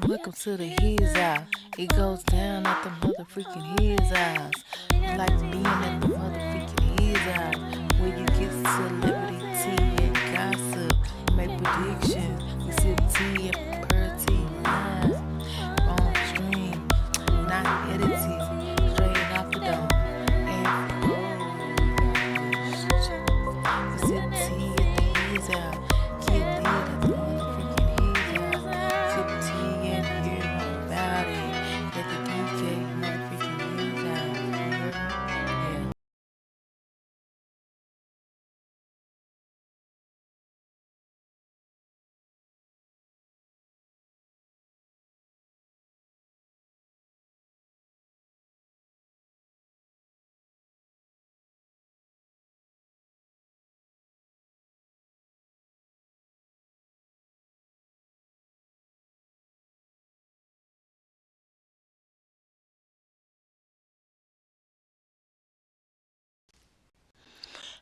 Welcome to the His House. It goes down at the motherfucking His House. Like being at the motherfucking His House. Where you get celebrity tea and gossip. Make predictions. We sip tea and per tea line. On stream. Not edited. Straight off the dome. And we sip tea at the His House. Get lit at the motherfucking His House. Sip tea and hear all about it. Let the DJ motherfucking His House. You heard me? Yeah.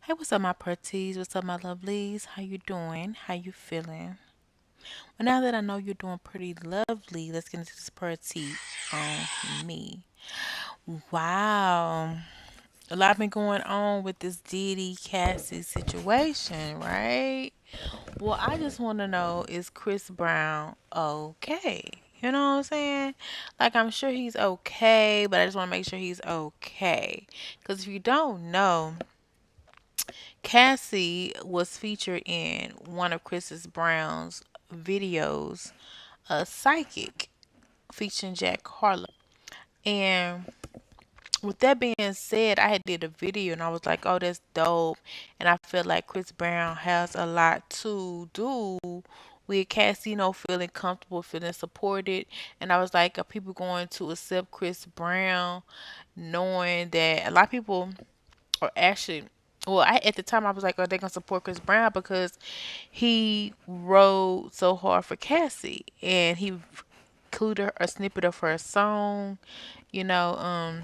Hey, what's up, my pretties? What's up, my lovelies? How you doing? How you feeling? Well, now that I know you're doing pretty lovely, let's get into this pretty on me. Wow. A lot been going on with this Diddy Cassie situation, right? Well, I just want to know, is Chris Brown okay? You know what I'm saying? Like, I'm sure he's okay, but I just want to make sure he's okay. Because if you don't know, Cassie was featured in one of Chris Brown's videos, Psychic, featuring Jack Harlow. And with that being said, I had did a video and I was like, oh, that's dope. And I feel like Chris Brown has a lot to do with Cassie, feeling comfortable, feeling supported. And I was like, are people going to accept Chris Brown knowing that a lot of people are actually, well, at the time I was like, are they gonna support Chris Brown because he rode so hard for Cassie and he included a snippet of her song, you know,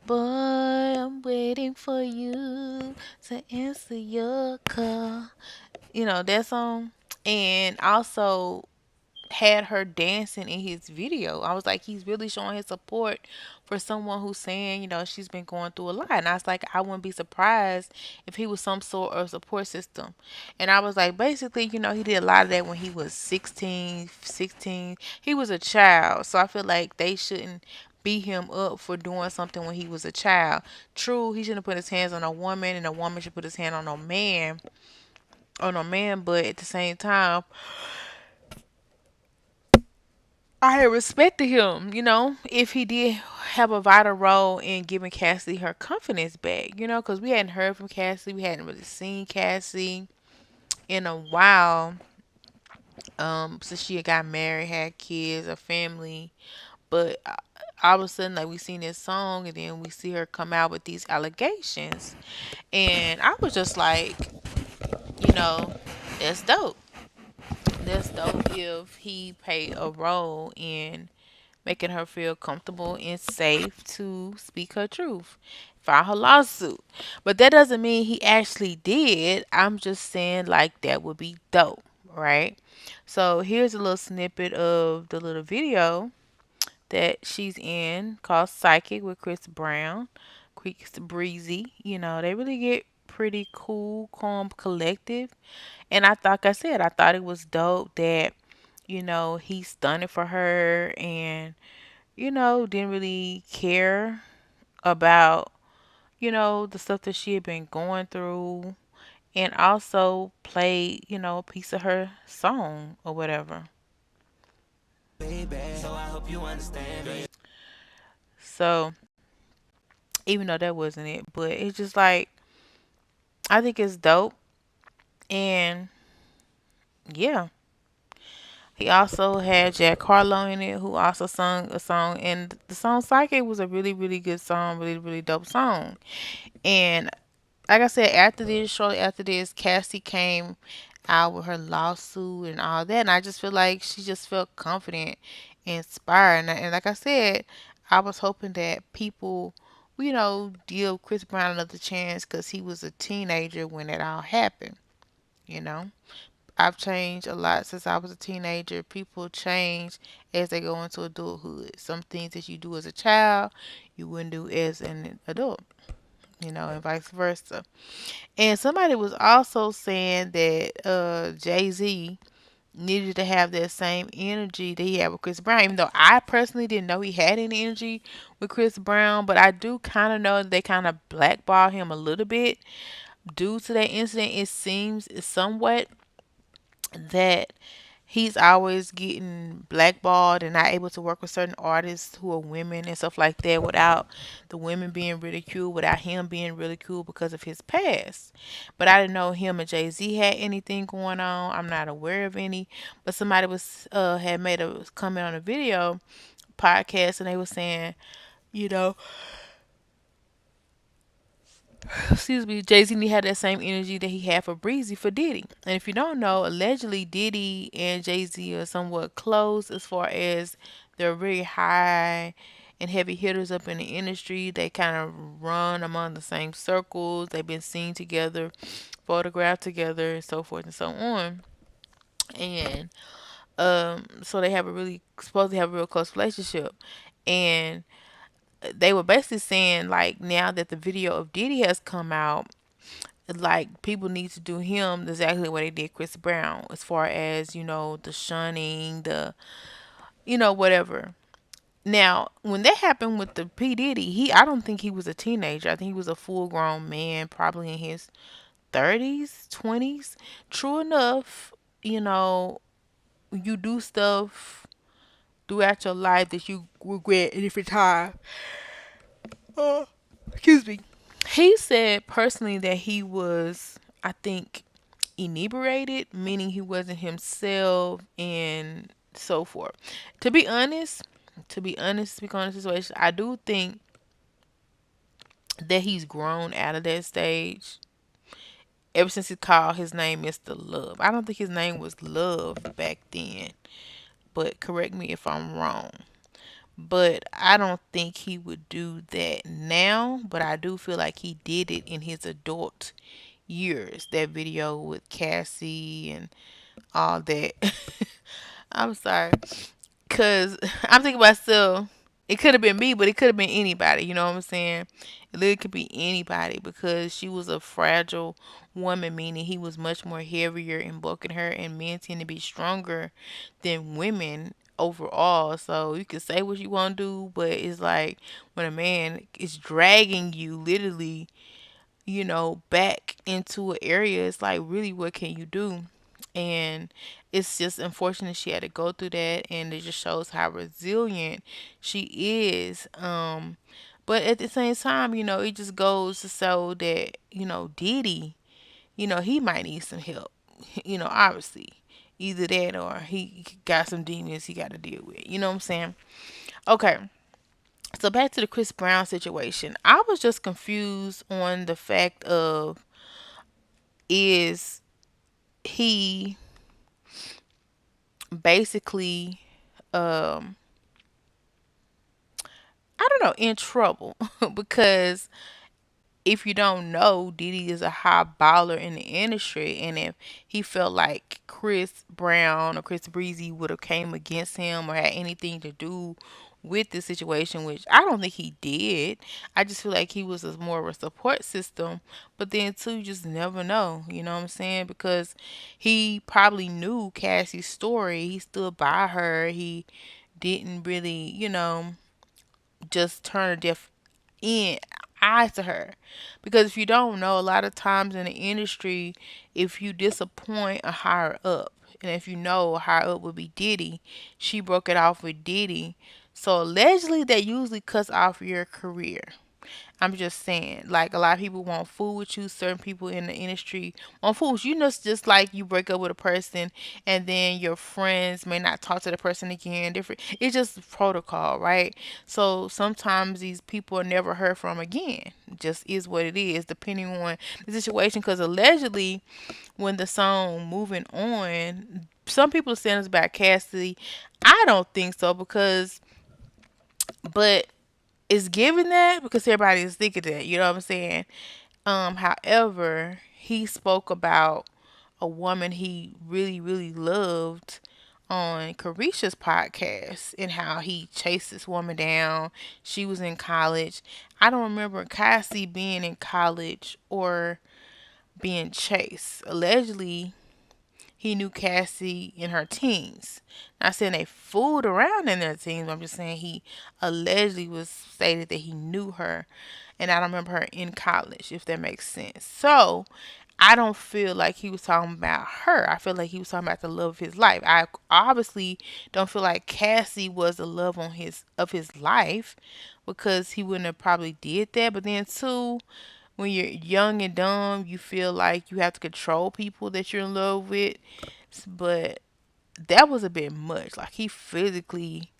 boy, I'm waiting for you to answer your call. That song. And also had her dancing in his video. I was like, he's really showing his support for someone who's saying, she's been going through a lot. And I was like, I wouldn't be surprised if he was some sort of support system. And I was like, basically, he did a lot of that when he was 16, 16. He was a child. So I feel like they shouldn't beat him up for doing something when he was a child. True, he shouldn't put his hands on a woman and a woman should put his hand on a man, but at the same time, I had respected him, if he did have a vital role in giving Cassie her confidence back, because we hadn't heard from Cassie. We hadn't really seen Cassie in a while, since she had got married, had kids, a family. But all of a sudden, like, we seen this song, and then we see her come out with these allegations. And I was just like, you know, that's dope. That's dope if he played a role in making her feel comfortable and safe to speak her truth, file her lawsuit. But that doesn't mean he actually did. I'm just saying, like, that would be dope, right? So here's a little snippet of the little video that she's in called Psychic with Chris Brown. Chris Breezy. They really get pretty cool, calm, collective. And like I said, I thought it was dope that, he stunned it for her and didn't really care about, the stuff that she had been going through and also played, a piece of her song or whatever. So, even though that wasn't it, but it's just like, I think it's dope. And yeah, he also had Jack Harlow in it, who also sung a song. And the song Psyche was a really, really good song, really, really dope song. And like I said, shortly after this, Cassie came out with her lawsuit and all that. And I just feel like she just felt confident, inspired. And like I said, I was hoping that people, give Chris Brown another chance because he was a teenager when it all happened, you know. I've changed a lot since I was a teenager. People change as they go into adulthood. Some things that you do as a child, you wouldn't do as an adult, and vice versa. And somebody was also saying that Jay Z needed to have that same energy that he had with Chris Brown. Even though I personally didn't know he had any energy with Chris Brown, but I do kind of know that they kind of blackball him a little bit due to that incident. It seems somewhat that he's always getting blackballed and not able to work with certain artists who are women and stuff like that without the women being ridiculed, without him being ridiculed because of his past. But I didn't know him and Jay Z had anything going on. I'm not aware of any. But somebody was had made a comment on a video podcast and they were saying, you know, excuse me, Jay Z had that same energy that he had for Breezy for Diddy. And if you don't know, allegedly Diddy and Jay Z are somewhat close as far as they're very high and heavy hitters up in the industry. They kind of run among the same circles. They've been seen together, photographed together, and so forth and so on. And so they have a really supposed to have a real close relationship. And they were basically saying like now that the video of Diddy has come out, like people need to do him exactly what they did Chris Brown as far as the shunning, the whatever. Now when that happened with the P Diddy, I don't think he was a teenager. I think he was a full grown man, probably in his 30s, 20s. True enough, you know you do stuff throughout your life that you regret at different time. Excuse me. He said personally that he was, I think, inebriated, meaning he wasn't himself and so forth. To be honest, speak on the situation, I do think that he's grown out of that stage ever since he called his name Mr. Love. I don't think his name was Love back then, but correct me if I'm wrong. But I don't think he would do that now, but I do feel like he did it in his adult years. That video with Cassie and all that. I'm sorry. Because I'm thinking myself, it could have been me, but it could have been anybody. You know what I'm saying? It literally could be anybody because she was a fragile woman, meaning he was much more heavier and bulking her, and men tend to be stronger than women overall. So you can say what you want to do, but it's like when a man is dragging you literally back into an area, it's like, really, what can you do? And it's just unfortunate she had to go through that, and it just shows how resilient she is. But at the same time, it just goes to show that, Diddy, he might need some help, obviously. Either that or he got some demons he got to deal with. You know what I'm saying? Okay. So back to the Chris Brown situation. I was just confused on the fact of, is he basically um I don't know, in trouble because if you don't know, Diddy is a high baller in the industry, and if he felt like Chris Brown or Chris Breezy would have came against him or had anything to do with the situation, which I don't think he did. I just feel like he was more of a support system. But then too, you just never know. You know what I'm saying? Because he probably knew Cassie's story. He stood by her. He didn't really, just turn a deaf in eye to her. Because if you don't know, a lot of times in the industry, if you disappoint a higher up, and if you know a higher up would be Diddy, she broke it off with Diddy. So allegedly that usually cuts off your career. I'm just saying, like, a lot of people won't fool with you. Certain people in the industry won't fool with you. Just like you break up with a person and then your friends may not talk to the person again. Different. It's just protocol, right? So sometimes these people are never heard from again. It just is what it is, depending on the situation. Because allegedly, when the song "Moving On," some people are saying it's about Cassie. I don't think so but it's given that because everybody is thinking that, you know what I'm saying? However, he spoke about a woman he really, really loved on Carisha's podcast and how he chased this woman down. She was in college. I don't remember Cassie being in college or being chased. Allegedly, he knew Cassie in her teens. Not saying they fooled around in their teens, but I'm just saying he allegedly was stated that he knew her, and I don't remember her in college, if that makes sense. So I don't feel like he was talking about her. I feel like he was talking about the love of his life. I obviously don't feel like Cassie was the love on his life, because he wouldn't have probably did that. But then too, when you're young and dumb, you feel like you have to control people that you're in love with. But that was a bit much. Like, he physically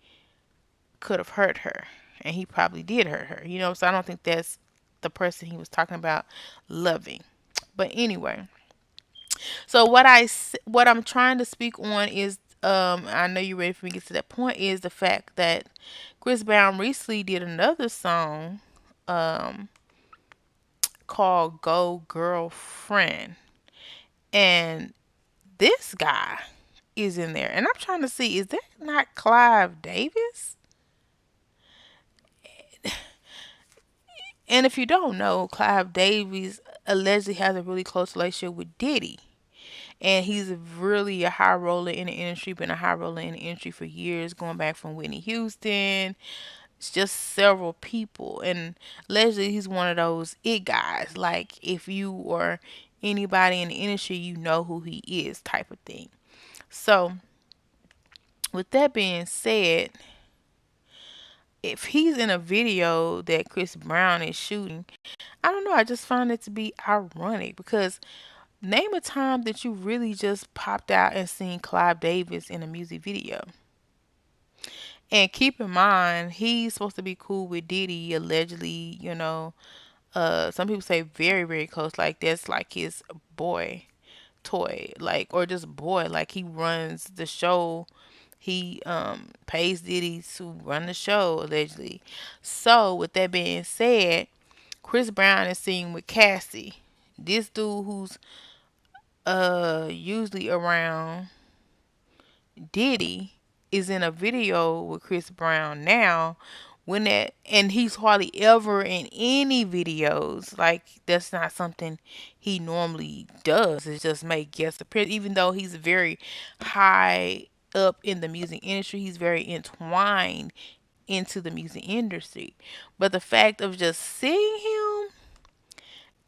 could have hurt her, and he probably did hurt her. So I don't think that's the person he was talking about loving. But anyway, so what I'm trying to speak on is, I know you're ready for me to get to that point, is the fact that Chris Brown recently did another song um called Go Girlfriend, and this guy is in there, and I'm trying to see, is that not Clive Davis? And if you don't know, Clive Davis allegedly has a really close relationship with Diddy. And he's really a high roller in the industry, been a high roller in the industry for years, going back from Whitney Houston. It's just several people. And allegedly, he's one of those it guys. Like, if you or anybody in the industry, you know who he is, type of thing. So, with that being said, if he's in a video that Chris Brown is shooting, I don't know. I just find it to be ironic, because name a time that you really just popped out and seen Clive Davis in a music video. And keep in mind, he's supposed to be cool with Diddy, allegedly, some people say very, very close, like that's like his boy toy, like, or just boy, like he runs the show. He pays Diddy to run the show, allegedly. So with that being said, Chris Brown is seen with Cassie. This dude who's usually around Diddy is in a video with Chris Brown now. When that, and he's hardly ever in any videos. Like, that's not something he normally does. It's just make guest appearance. Even though he's very high up in the music industry, he's very entwined into the music industry. But the fact of just seeing him,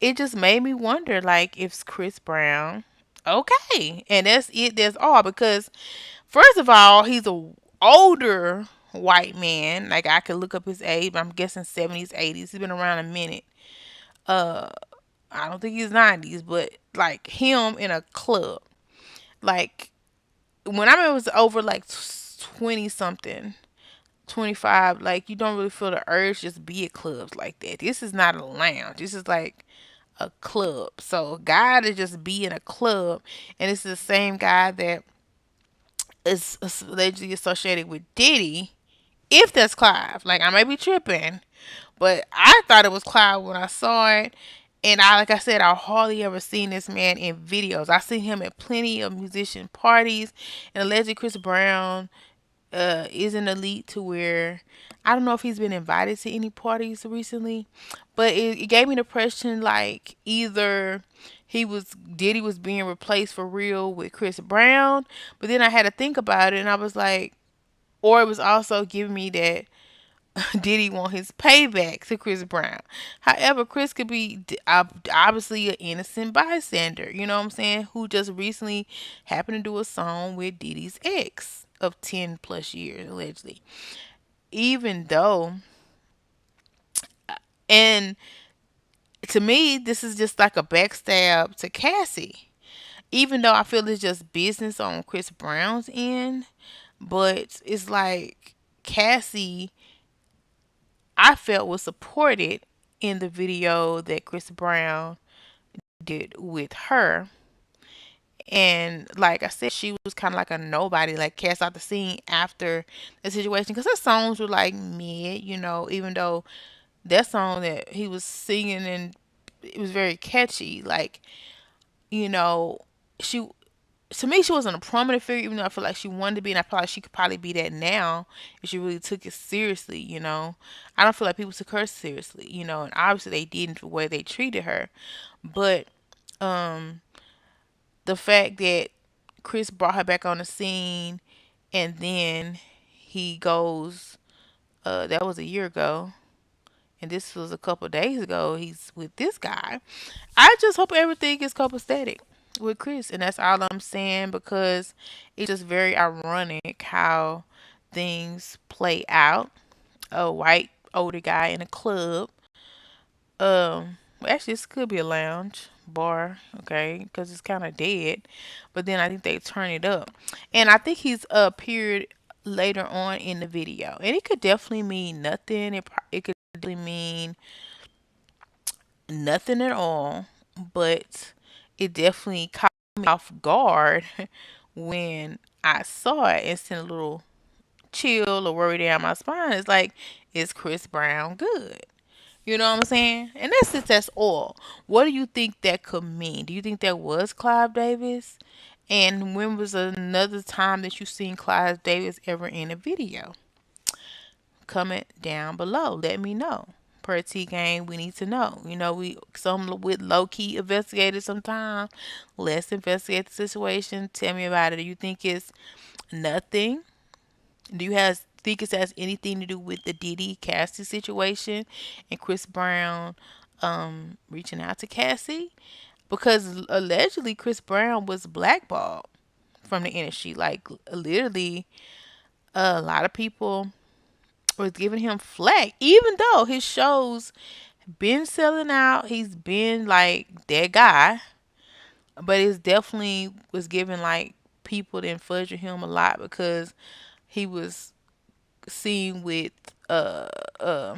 it just made me wonder, like, if Chris Brown, okay, and that's it. That's all. Because first of all, he's a older white man. Like, I could look up his age, but I'm guessing 70s, 80s. He's been around a minute. Uh, I don't think he's 90s, but like him in a club. Like, when I mean, it was over like 20 something, 25. Like, you don't really feel the urge to just be at clubs like that. This is not a lounge. This is like a club. So, a guy to just be in a club, and it's the same guy that is allegedly associated with Diddy. If that's Clive, like, I may be tripping, but I thought it was Clive when I saw it. And like I said, I hardly ever seen this man in videos. I seen him at plenty of musician parties, and allegedly Chris Brown is an elite to where I don't know if he's been invited to any parties recently, but it gave me the impression like either Diddy was being replaced for real with Chris Brown, but then I had to think about it, and I was like, or it was also giving me that Diddy want his payback to Chris Brown. However, Chris could be obviously an innocent bystander, you know what I'm saying, who just recently happened to do a song with Diddy's ex of 10 plus years, allegedly. Even though, and to me, this is just like a backstab to Cassie. Even though I feel it's just business on Chris Brown's end, but it's like Cassie, I felt, was supported in the video that Chris Brown did with her. And like I said, she was kind of like a nobody, like cast out the scene after the situation, because her songs were like mid, even though that song that he was singing, and it was very catchy, like, you know, she to me she wasn't a prominent figure, even though I feel like she wanted to be, and I feel like she could probably be that now if she really took it seriously. I don't feel like people took her seriously, and obviously they didn't the way they treated her. But um, the fact that Chris brought her back on the scene, and then he goes, that was a year ago, and this was a couple of days ago. He's with this guy. I just hope everything is copacetic with Chris, and that's all I'm saying because it's just very ironic how things play out. A white older guy in a club. Well, actually, this could be a lounge bar, okay, because it's kind of dead. But then I think they turn it up, and I think he's appeared later on in the video, and it could definitely mean nothing. It could definitely mean nothing at all, but it definitely caught me off guard when I saw it and sent a little chill or worry down my spine. It's like, is Chris Brown good? You know what I'm saying? And that's all. What do you think that could mean? Do you think that was Clive Davis? And when was another time that you seen Clive Davis ever in a video? Comment down below. Let me know. Per T game, we need to know. We some with low key investigators sometimes. Let's investigate the situation. Tell me about it. Do you think it's nothing? Do you think it has anything to do with the Diddy Cassie situation and Chris Brown reaching out to Cassie? Because allegedly Chris Brown was blackballed from the industry. Like literally, a lot of people was giving him flack, even though his shows been selling out. He's been like that guy, but it's definitely was giving like people to fudge him a lot because he was seen with uh uh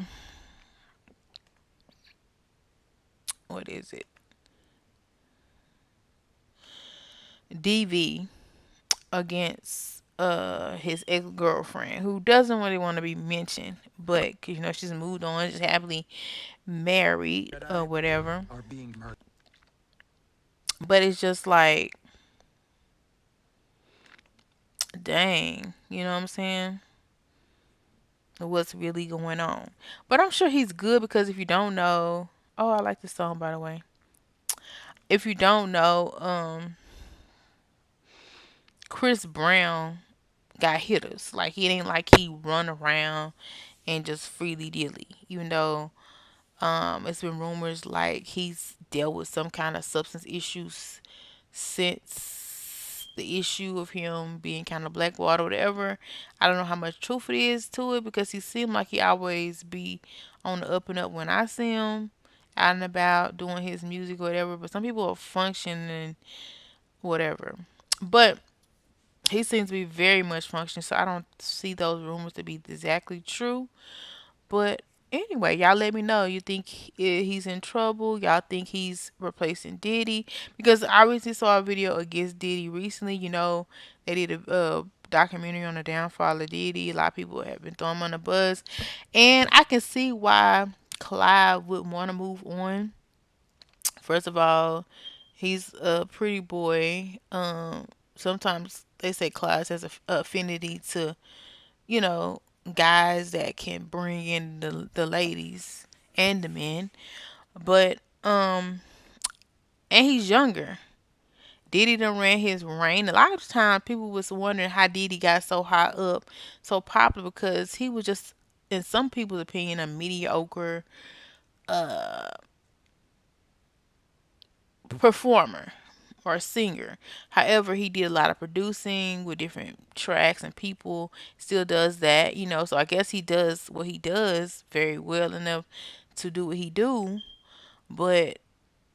what is it, DV, against his ex girlfriend who doesn't really want to be mentioned, but 'cause, she's moved on, just happily married or whatever. But it's just like, dang, you know what I'm saying? What's really going on? But I'm sure he's good because if you don't know, oh, I like this song by the way. If you don't know, Chris Brown got hitters. Like he ain't like he run around and just freely dilly. Even though it's been rumors like he's dealt with some kind of substance issues since the issue of him being kind of blackballed or whatever. I don't know how much truth it is to it because he seemed like he always be on the up and up when I see him out and about doing his music or whatever. But some people are functioning whatever. But he seems to be very much functioning, so I don't see those rumors to be exactly true. But anyway, y'all let me know. You think he's in trouble? Y'all think he's replacing Diddy? Because I recently saw a video against Diddy recently. They did a documentary on the downfall of Diddy. A lot of people have been throwing him on the bus. And I can see why Clive would want to move on. First of all, he's a pretty boy. Sometimes they say Clive has a affinity to, you know, guys that can bring in the ladies and the men. But and he's younger. Diddy done ran his reign. A lot of times people was wondering how Diddy got so high up, so popular because he was just, in some people's opinion, a mediocre uh performer or singer. However, he did a lot of producing with different tracks and people. Still does that. So I guess he does what he does very well enough to do what he do. But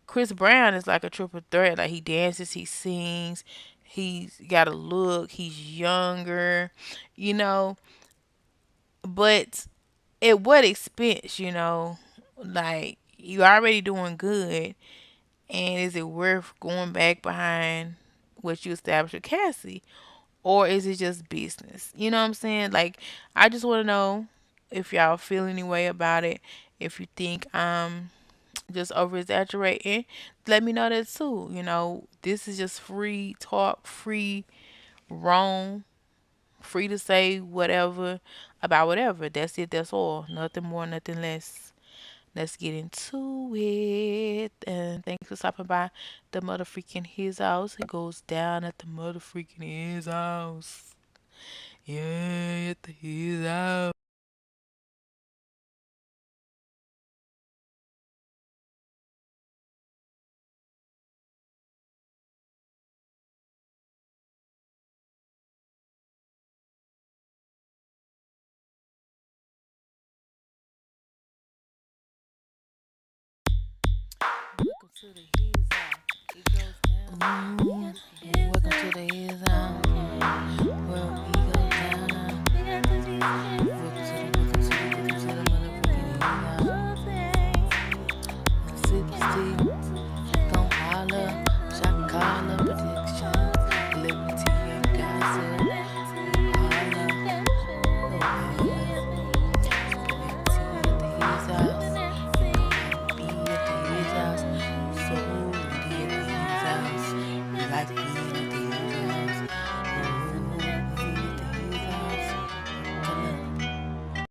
Chris Brown is like a triple threat. Like he dances, he sings, he's got a look, he's younger, you know. But at what expense? Like you already doing good, and is it worth going back behind what you established with Cassie? Or is it just business? You know what I'm saying? Like, I just want to know if y'all feel any way about it. If you think I'm just over exaggerating, let me know that too. This is just free talk, free roam, free to say whatever about whatever. That's it, that's all. Nothing more, nothing less. Let's get into it. And thanks for stopping by the motherfucking his house. It goes down at the motherfucking his house. Yeah, at the his house. Welcome to the his house. It goes down. Welcome to the his house. Well,